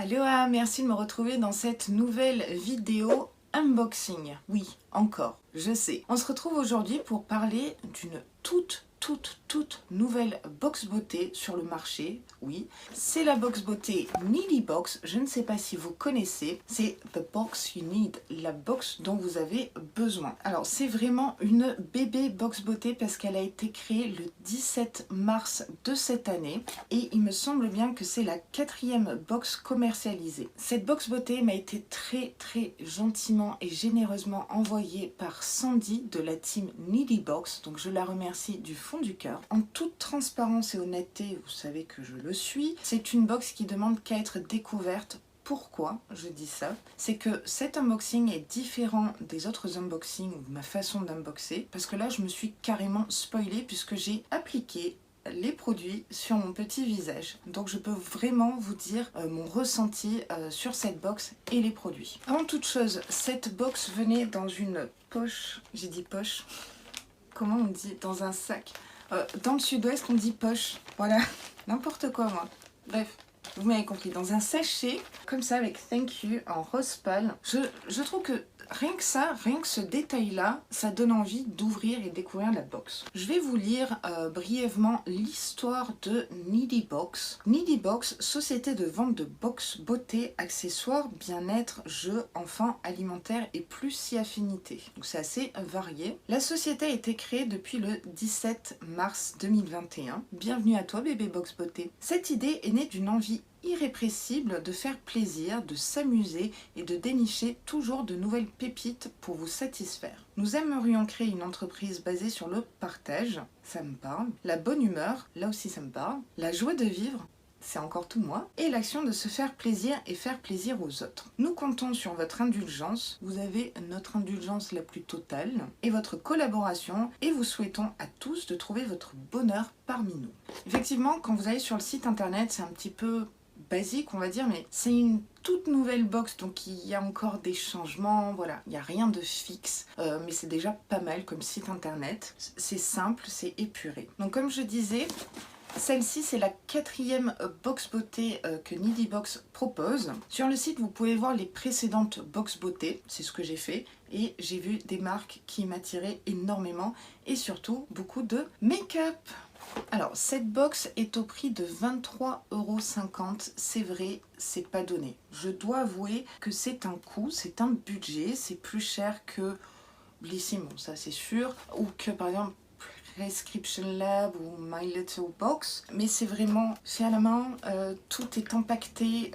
Aloha, merci de me retrouver dans cette nouvelle vidéo unboxing. Oui, encore, je sais. On se retrouve aujourd'hui pour parler d'une toute nouvelle box beauté sur le marché. Oui, c'est la box beauté Needy Box. Je ne sais pas si vous connaissez. C'est The Box You Need, la box dont vous avez besoin. Alors, c'est vraiment une bébé box beauté parce qu'elle a été créée le 17 mars de cette année et il me semble bien que c'est la 4e box commercialisée. Cette box beauté m'a été très gentiment et généreusement envoyée par Sandy de la team Needy Box, donc je la remercie du fond du cœur. En toute transparence et honnêteté, vous savez que je le suis, c'est une box qui demande qu'à être découverte. Pourquoi je dis ça? C'est que cet unboxing est différent des autres unboxings ou de ma façon d'unboxer, parce que là je me suis carrément spoilée puisque j'ai appliqué les produits sur mon petit visage. Donc je peux vraiment vous dire mon ressenti sur cette box et les produits. Avant toute chose, cette box venait dans une poche, j'ai dit poche, comment on dit, dans un sac. Dans le sud-ouest on dit poche, voilà, n'importe quoi moi. Bref, vous m'avez compris, dans un sachet, comme ça avec thank you en rose pâle. Je trouve que rien que ça, rien que ce détail-là, ça donne envie d'ouvrir et découvrir la box. Je vais vous lire brièvement l'histoire de Needy Box. Needy Box, société de vente de box beauté, accessoires, bien-être, jeux, enfants, alimentaires et plus si affinités. Donc c'est assez varié. La société a été créée depuis le 17 mars 2021. Bienvenue à toi bébé box beauté. Cette idée est née d'une envie irrépressible de faire plaisir, de s'amuser et de dénicher toujours de nouvelles pépites pour vous satisfaire. Nous aimerions créer une entreprise basée sur le partage, ça me parle, la bonne humeur, là aussi ça me parle, la joie de vivre, c'est encore tout moi, et l'action de se faire plaisir et faire plaisir aux autres. Nous comptons sur votre indulgence, vous avez notre indulgence la plus totale, et votre collaboration, et vous souhaitons à tous de trouver votre bonheur parmi nous. Effectivement, quand vous allez sur le site internet, c'est un petit peu basique on va dire, mais c'est une toute nouvelle box, donc il y a encore des changements, voilà, il n'y a rien de fixe, mais c'est déjà pas mal comme site internet, c'est simple, c'est épuré. Donc comme je disais, celle-ci c'est la 4e box beauté que Needy Box propose. Sur le site vous pouvez voir les précédentes box beauté, c'est ce que j'ai fait, et j'ai vu des marques qui m'attiraient énormément et surtout beaucoup de make-up. Alors cette box est au prix de 23,50 €, c'est vrai, c'est pas donné. Je dois avouer que c'est un coût, c'est un budget, c'est plus cher que Blissim, bon ça c'est sûr, ou que par exemple Prescription Lab ou My Little Box, mais c'est vraiment fait à la main, tout est empaqueté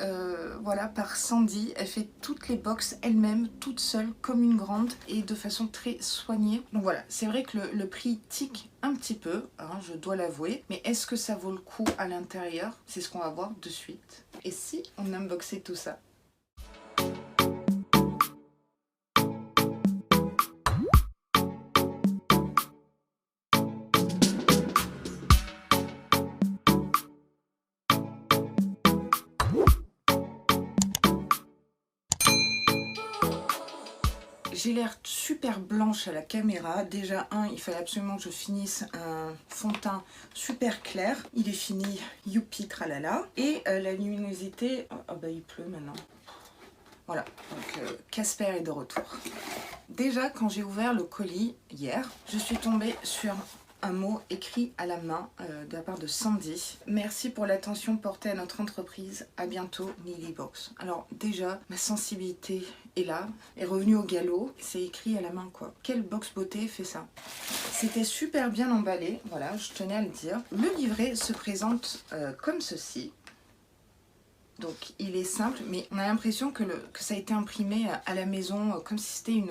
voilà, par Sandy. Elle fait toutes les boxes elle-même, toute seule, comme une grande et de façon très soignée. Donc voilà, c'est vrai que le prix tique un petit peu, hein, je dois l'avouer, mais est-ce que ça vaut le coup à l'intérieur? C'est ce qu'on va voir de suite. Et si on unboxait tout ça? J'ai l'air super blanche à la caméra. Déjà, il fallait absolument que je finisse un fond de teint super clair. Il est fini, youpi, tralala. Et la luminosité, oh bah il pleut maintenant. Voilà, donc Casper est de retour. Déjà, quand j'ai ouvert le colis hier, je suis tombée sur un mot écrit à la main de la part de Sandy. Merci pour l'attention portée à notre entreprise. À bientôt, Needy Box. Alors déjà, ma sensibilité est là, est revenue au galop. C'est écrit à la main quoi. Quelle box beauté fait ça? C'était super bien emballé, voilà, je tenais à le dire. Le livret se présente comme ceci. Donc il est simple, mais on a l'impression que ça a été imprimé à la maison, comme si c'était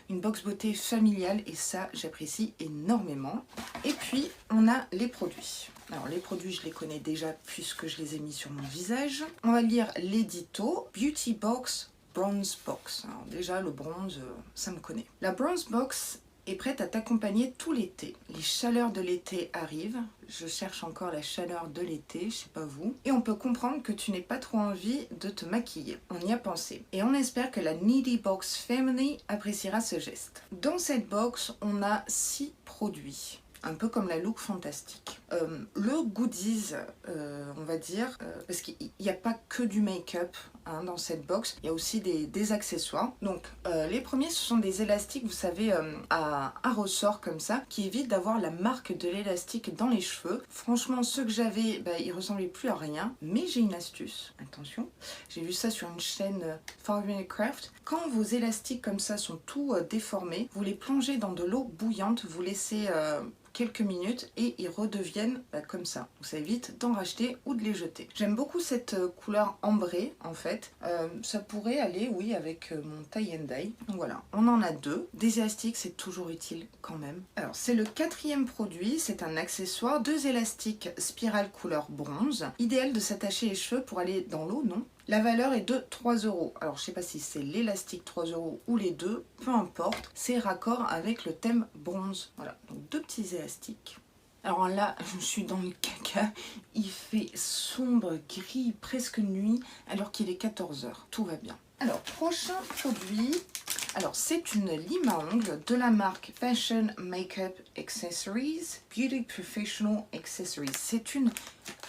une box beauté familiale, et ça j'apprécie énormément. Et puis on a les produits. Alors les produits je les connais déjà puisque je les ai mis sur mon visage. On va lire l'édito. Beauty Box, Bronze Box. Alors déjà le bronze, ça me connaît. La Bronze Box est prête à t'accompagner tout l'été. Les chaleurs de l'été arrivent. Je cherche encore la chaleur de l'été, je sais pas vous. Et on peut comprendre que tu n'aies pas trop envie de te maquiller. On y a pensé. Et on espère que la Needy Box Family appréciera ce geste. Dans cette box, on a 6 produits. Un peu comme la look fantastique. Le goodies, on va dire, parce qu'il n'y a pas que du make-up hein, dans cette box. Il y a aussi des accessoires. Donc les premiers, ce sont des élastiques, vous savez, à ressort comme ça, qui évitent d'avoir la marque de l'élastique dans les cheveux. Franchement, ceux que j'avais, ils ressemblaient plus à rien. Mais j'ai une astuce. Attention, j'ai vu ça sur une chaîne Farm Craft. Quand vos élastiques comme ça sont tout déformés, vous les plongez dans de l'eau bouillante, vous laissez quelques minutes et ils redeviennent comme ça. Donc ça évite d'en racheter ou de les jeter. J'aime beaucoup cette couleur ambrée en fait. Ça pourrait aller, oui, avec mon tie and dye. Donc voilà, on en a deux. Des élastiques, c'est toujours utile quand même. Alors c'est le quatrième produit, c'est un accessoire. Deux élastiques spirale couleur bronze. Idéal de s'attacher les cheveux pour aller dans l'eau, non? La valeur est de 3 €. Alors je sais pas si c'est l'élastique 3 € ou les deux, peu importe, c'est raccord avec le thème bronze. Voilà, donc deux petits élastiques. Alors là, je suis dans le caca, il fait sombre, gris, presque nuit, alors qu'il est 14 h. Tout va bien. Alors, prochain produit, alors c'est une lime à ongles de la marque Fashion Makeup Accessories, Beauty Professional Accessories. C'est une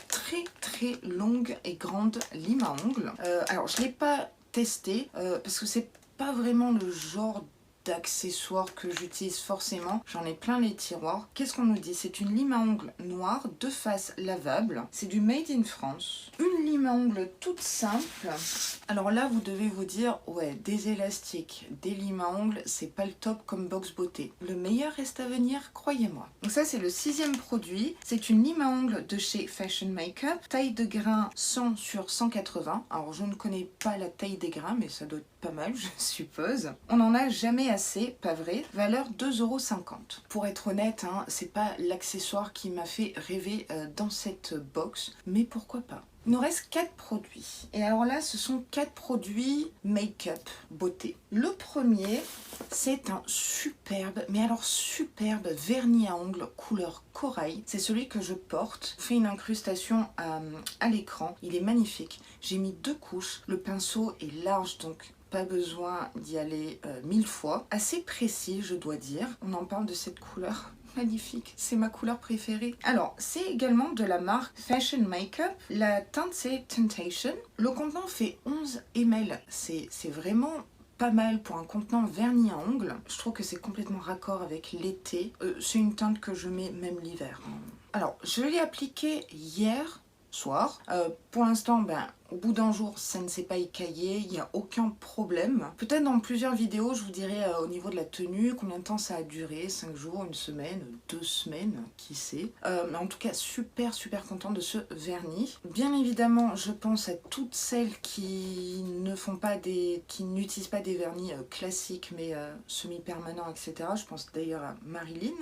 très longue et grande lime à ongles. Alors je ne l'ai pas testée parce que c'est pas vraiment le genre d'accessoires que j'utilise forcément. J'en ai plein les tiroirs. Qu'est-ce qu'on nous dit? C'est une lime à ongles noire, de face lavable. C'est du Made in France. Une lime à ongles toute simple. Alors là, vous devez vous dire, ouais, des élastiques, des limes à ongles, c'est pas le top comme box beauté. Le meilleur reste à venir, croyez-moi. Donc ça, c'est le sixième produit. C'est une lime à ongles de chez Fashion Makeup. Taille de grain 100 sur 180. Alors, je ne connais pas la taille des grains, mais ça doit être pas mal, je suppose. On n'en a jamais assez, pas vrai. Valeur 2,50 €. Pour être honnête, hein, c'est pas l'accessoire qui m'a fait rêver dans cette box, mais pourquoi pas. Il nous reste 4 produits. Et alors là, ce sont 4 produits make-up beauté. Le premier, c'est un superbe, mais alors superbe vernis à ongles couleur corail. C'est celui que je porte. Je fais une incrustation à l'écran. Il est magnifique. J'ai mis 2 couches. Le pinceau est large, donc pas besoin d'y aller 1000 fois. Assez précis, je dois dire. On en parle de cette couleur. Magnifique, c'est ma couleur préférée. Alors, c'est également de la marque Fashion Makeup. La teinte, c'est Temptation. Le contenant fait 11 ml. C'est vraiment pas mal pour un contenant vernis à ongles. Je trouve que c'est complètement raccord avec l'été. C'est une teinte que je mets même l'hiver. Alors, je l'ai appliqué hier soir. Pour l'instant, au bout d'un jour, ça ne s'est pas écaillé, il n'y a aucun problème. Peut-être dans plusieurs vidéos, je vous dirai au niveau de la tenue, combien de temps ça a duré, 5 jours, une semaine, 2 semaines, qui sait. Mais en tout cas, super contente de ce vernis. Bien évidemment, je pense à toutes celles qui n'utilisent pas des vernis classiques, mais semi-permanents, etc. Je pense d'ailleurs à Marilyn.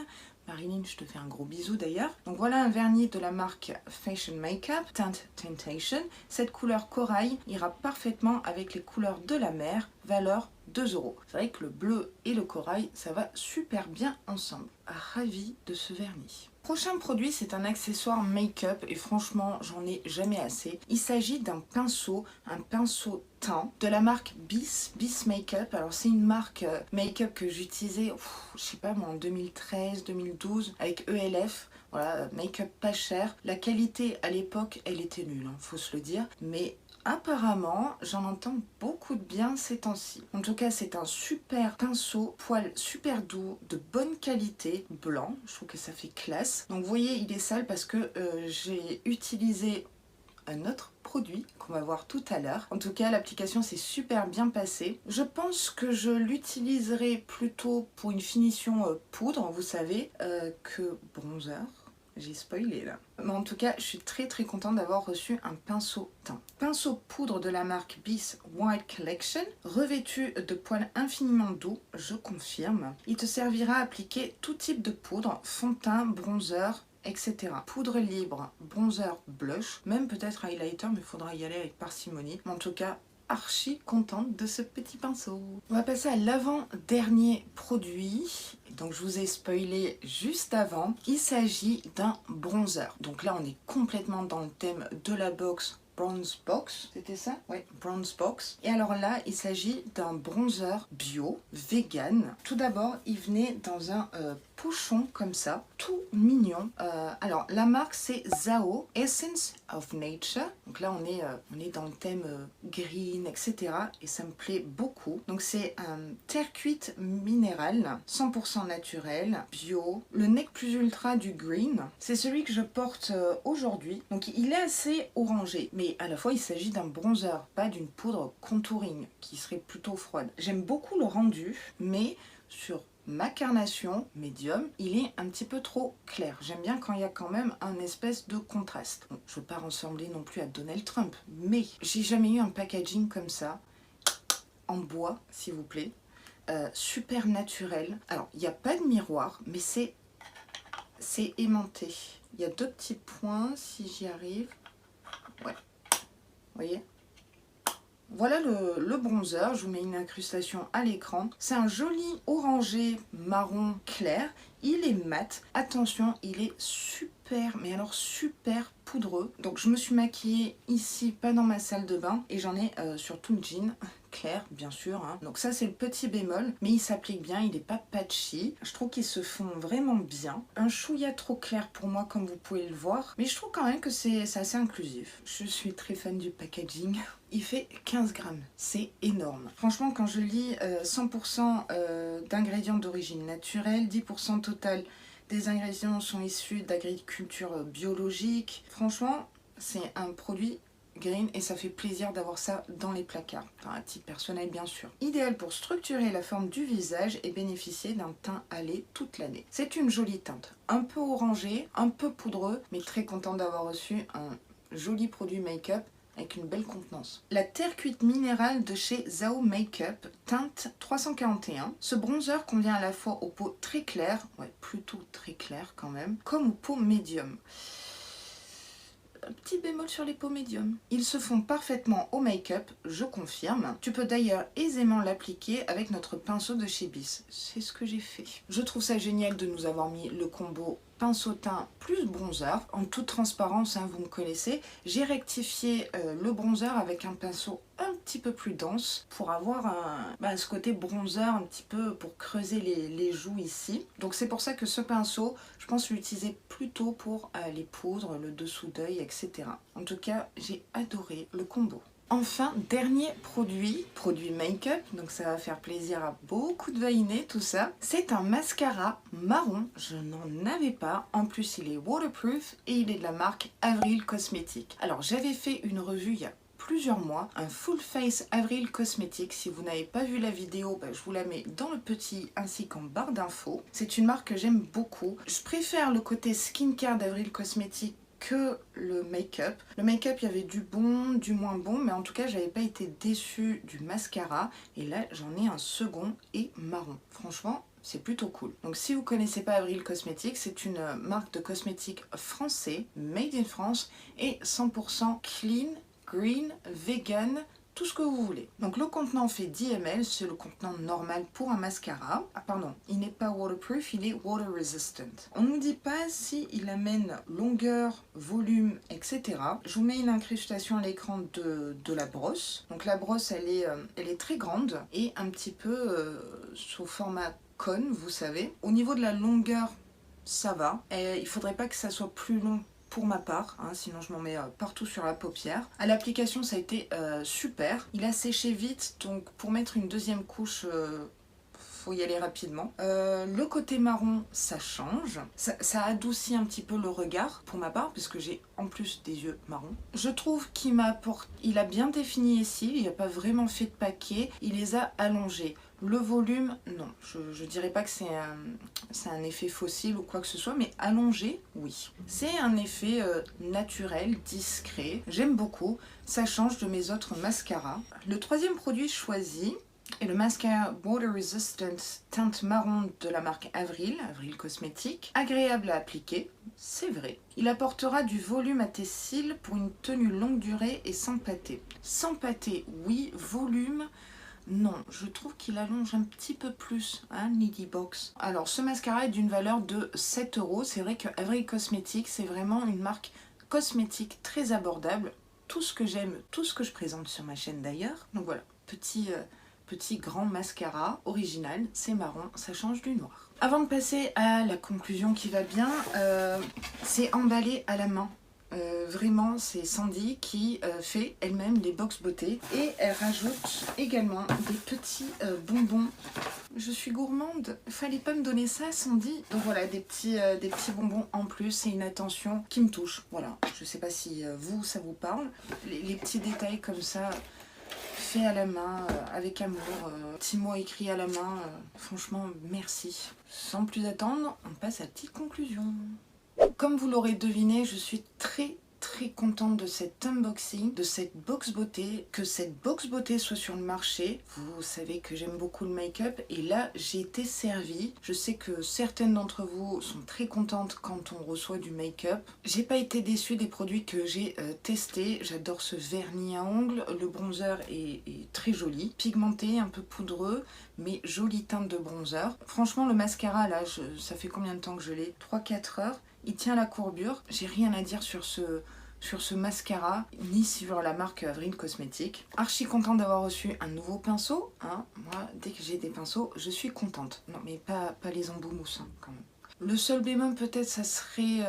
Marilyn, je te fais un gros bisou d'ailleurs. Donc voilà un vernis de la marque Fashion Makeup, teinte Temptation. Cette couleur corail ira parfaitement avec les couleurs de la mer, valeur 2 €. C'est vrai que le bleu et le corail, ça va super bien ensemble. Ravie de ce vernis. Prochain produit, c'est un accessoire make-up et franchement, j'en ai jamais assez. Il s'agit d'un pinceau, un pinceau teint de la marque Bis Makeup. Alors c'est une marque make-up que j'utilisais, je sais pas moi, en 2013, 2012 avec ELF. Voilà, make-up pas cher. La qualité à l'époque, elle était nulle, hein, faut se le dire, mais apparemment, j'en entends beaucoup de bien ces temps-ci. En tout cas, c'est un super pinceau, poil super doux, de bonne qualité, blanc. Je trouve que ça fait classe. Donc vous voyez, il est sale parce que j'ai utilisé un autre produit qu'on va voir tout à l'heure. En tout cas, l'application s'est super bien passée. Je pense que je l'utiliserai plutôt pour une finition poudre, vous savez, que bronzer. J'ai spoilé là. Mais en tout cas, je suis très contente d'avoir reçu un pinceau teint. Pinceau poudre de la marque Bis White Collection, revêtu de poils infiniment doux, je confirme. Il te servira à appliquer tout type de poudre, fond de teint, bronzer, etc. Poudre libre, bronzer, blush, même peut-être highlighter, mais il faudra y aller avec parcimonie. Mais en tout cas, archi contente de ce petit pinceau. On va passer à l'avant-dernier produit. Donc je vous ai spoilé juste avant. Il s'agit d'un bronzer. Donc là on est complètement dans le thème de la box Bronze Box, c'était ça? Ouais, Bronze Box. Et alors là, il s'agit d'un bronzer bio, vegan. Tout d'abord, il venait dans un pochon comme ça, tout mignon. Alors la marque c'est Zao Essence of Nature. Donc là on est dans le thème green, etc. Et ça me plaît beaucoup. Donc c'est un terre cuite minérale, 100% naturel, bio. Le Nec Plus Ultra du green, c'est celui que je porte aujourd'hui. Donc il est assez orangé, mais à la fois il s'agit d'un bronzer, pas d'une poudre contouring qui serait plutôt froide. J'aime beaucoup le rendu, mais sur ma carnation médium, il est un petit peu trop clair. J'aime bien quand il y a quand même un espèce de contraste. Bon, je ne veux pas ressembler non plus à Donald Trump, mais j'ai jamais eu un packaging comme ça, en bois s'il vous plaît, super naturel. Alors, il n'y a pas de miroir, mais c'est aimanté. Il y a deux petits points, si j'y arrive. Ouais, vous voyez ? Voilà le bronzer, je vous mets une incrustation à l'écran. C'est un joli orangé marron clair, il est mat. Attention, il est super, mais alors super poudreux. Donc je me suis maquillée ici, pas dans ma salle de bain, et j'en ai sur tout le jean. Clair, bien sûr. Hein. Donc ça, c'est le petit bémol, mais il s'applique bien, il n'est pas patchy. Je trouve qu'ils se font vraiment bien. Un chouïa trop clair pour moi, comme vous pouvez le voir, mais je trouve quand même que c'est assez inclusif. Je suis très fan du packaging. Il fait 15 grammes, c'est énorme. Franchement, quand je lis 100% d'ingrédients d'origine naturelle, 10% total des ingrédients sont issus d'agriculture biologique. Franchement, c'est un produit green et ça fait plaisir d'avoir ça dans les placards, enfin à titre personnel bien sûr. Idéal pour structurer la forme du visage et bénéficier d'un teint hâlé toute l'année. C'est une jolie teinte, un peu orangée, un peu poudreux, mais très contente d'avoir reçu un joli produit make-up avec une belle contenance. La terre cuite minérale de chez Zao Makeup, teinte 341. Ce bronzer convient à la fois aux peaux très claires, ouais plutôt très claires quand même, comme aux peaux médium. Un petit bémol sur les peaux médium. Ils se font parfaitement au make-up, je confirme. Tu peux d'ailleurs aisément l'appliquer avec notre pinceau de chez Bis. C'est ce que j'ai fait. Je trouve ça génial de nous avoir mis le combo pinceau teint plus bronzer. En toute transparence, hein, vous me connaissez. J'ai rectifié le bronzer avec un pinceau un petit peu plus dense pour avoir ce côté bronzer un petit peu pour creuser les joues ici. Donc c'est pour ça que ce pinceau, je pense l'utiliser plutôt pour les poudres, le dessous d'œil, etc. En tout cas, j'ai adoré le combo. Enfin, dernier produit make-up, donc ça va faire plaisir à beaucoup de vainés tout ça. C'est un mascara marron, je n'en avais pas. En plus, il est waterproof et il est de la marque Avril Cosmetics. Alors, j'avais fait une revue il y a plusieurs mois, un full face Avril Cosmetics. Si vous n'avez pas vu la vidéo, je vous la mets dans le petit ainsi qu'en barre d'infos. C'est une marque que j'aime beaucoup. Je préfère le côté skincare d'Avril Cosmetics que le make-up. Le make-up, il y avait du bon, du moins bon, mais en tout cas, j'avais pas été déçue du mascara. Et là, j'en ai un second et marron. Franchement, c'est plutôt cool. Donc si vous connaissez pas Avril Cosmetics, c'est une marque de cosmétiques français, made in France, et 100% clean, green, vegan, tout ce que vous voulez. Donc le contenant fait 10 ml, c'est le contenant normal pour un mascara. Ah pardon, il n'est pas waterproof, il est water resistant. On ne nous dit pas si il amène longueur, volume, etc. Je vous mets une incrustation à l'écran de la brosse. Donc la brosse, elle est très grande et un petit peu sous format cône, vous savez. Au niveau de la longueur, ça va. Il faudrait pas que ça soit plus long pour ma part, hein, sinon je m'en mets partout sur la paupière. À l'application, ça a été super. Il a séché vite, donc pour mettre une deuxième couche, faut y aller rapidement. Le côté marron, ça change. Ça adoucit un petit peu le regard, pour ma part, parce que j'ai en plus des yeux marrons. Je trouve qu'il a bien défini ici, il n'a pas vraiment fait de paquet, il les a allongés. Le volume, non, je dirais pas que c'est un effet fossile ou quoi que ce soit, mais allongé, oui. C'est un effet naturel, discret, j'aime beaucoup, ça change de mes autres mascaras. Le troisième produit choisi est le mascara Water Resistant teinte marron de la marque Avril Cosmetics. Agréable à appliquer, c'est vrai. Il apportera du volume à tes cils pour une tenue longue durée et sans pâté. Sans pâté, oui, volume... Non, je trouve qu'il allonge un petit peu plus, hein, Needy Box. Alors, ce mascara est d'une valeur de 7 €. C'est vrai que Avril Cosmetics, c'est vraiment une marque cosmétique très abordable. Tout ce que j'aime, tout ce que je présente sur ma chaîne d'ailleurs. Donc voilà, petit petit grand mascara original, c'est marron, ça change du noir. Avant de passer à la conclusion qui va bien, c'est emballé à la main. Vraiment, c'est Sandy qui fait elle-même les box beauté et elle rajoute également des petits bonbons. Je suis gourmande, fallait pas me donner ça, Sandy. Donc voilà, des petits bonbons en plus, c'est une attention qui me touche. Voilà, je sais pas si vous, ça vous parle. Les petits détails comme ça, faits à la main, avec amour, petits mots écrits à la main, franchement, merci. Sans plus attendre, on passe à la petite conclusion. Comme vous l'aurez deviné, je suis très contente de cet unboxing, de cette box beauté, que cette box beauté soit sur le marché. Vous savez que j'aime beaucoup le make-up et là j'ai été servie. Je sais que certaines d'entre vous sont très contentes quand on reçoit du make-up. J'ai pas été déçue des produits que j'ai testés. J'adore ce vernis à ongles, le bronzer est très joli, pigmenté, un peu poudreux, mais jolie teinte de bronzer. Franchement le mascara là, ça fait combien de temps que je l'ai? 3-4 heures. Il tient la courbure, j'ai rien à dire sur ce mascara, ni sur la marque Avril Cosmetics. Archi contente d'avoir reçu un nouveau pinceau, hein. Moi, dès que j'ai des pinceaux, je suis contente. Non, mais pas les embouts mousse, hein, quand même. Le seul bémol, peut-être, ça serait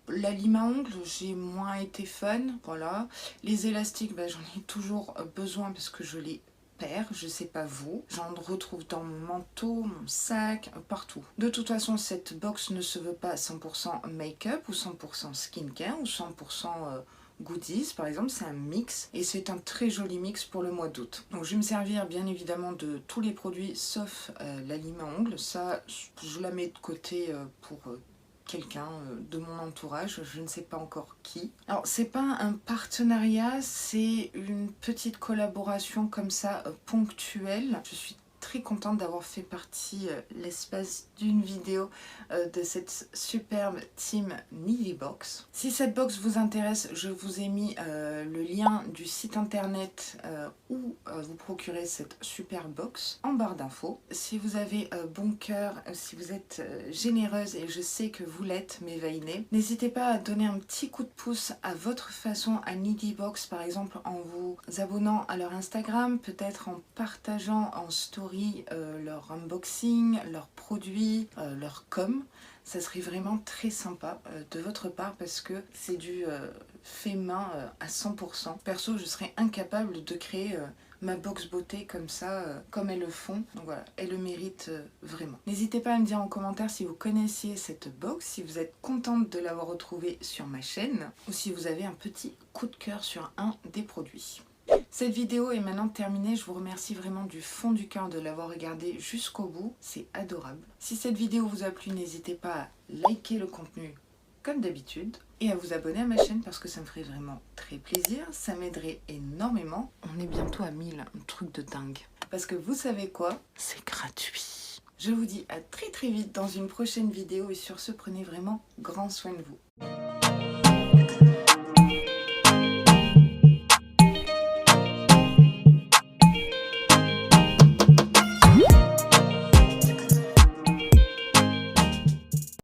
la lime à ongles. J'ai moins été fan, voilà. Les élastiques, j'en ai toujours besoin parce que je les perds, je sais pas vous, j'en retrouve dans mon manteau, mon sac, partout. De toute façon, cette box ne se veut pas 100% make-up ou 100% skincare ou 100% goodies, par exemple, c'est un mix et c'est un très joli mix pour le mois d'août. Donc je vais me servir bien évidemment de tous les produits sauf la lime à ongles, ça je la mets de côté pour quelqu'un de mon entourage, je ne sais pas encore qui. Alors c'est pas un partenariat, c'est une petite collaboration comme ça ponctuelle. Je suis très contente d'avoir fait partie l'espace d'une vidéo de cette superbe team Needy Box. Si cette box vous intéresse, je vous ai mis le lien du site internet où vous procurez cette super box en barre d'infos. Si vous avez bon cœur, si vous êtes généreuse, et je sais que vous l'êtes, mes Vainées, n'hésitez pas à donner un petit coup de pouce à votre façon à Needy Box, par exemple en vous abonnant à leur Instagram, peut-être en partageant en story leur unboxing, leurs produits, leur com. Ça serait vraiment très sympa de votre part parce que c'est du fait main à 100%. Perso, je serais incapable de créer ma box beauté comme ça, comme elles le font. Donc voilà, elles le méritent vraiment. N'hésitez pas à me dire en commentaire si vous connaissiez cette box, si vous êtes contente de l'avoir retrouvée sur ma chaîne ou si vous avez un petit coup de cœur sur un des produits. Cette vidéo est maintenant terminée, je vous remercie vraiment du fond du cœur de l'avoir regardée jusqu'au bout, c'est adorable. Si cette vidéo vous a plu, n'hésitez pas à liker le contenu comme d'habitude et à vous abonner à ma chaîne parce que ça me ferait vraiment très plaisir, ça m'aiderait énormément. On est bientôt à 1000, un truc de dingue. Parce que vous savez quoi? C'est gratuit. Je vous dis à très vite dans une prochaine vidéo et sur ce, prenez vraiment grand soin de vous.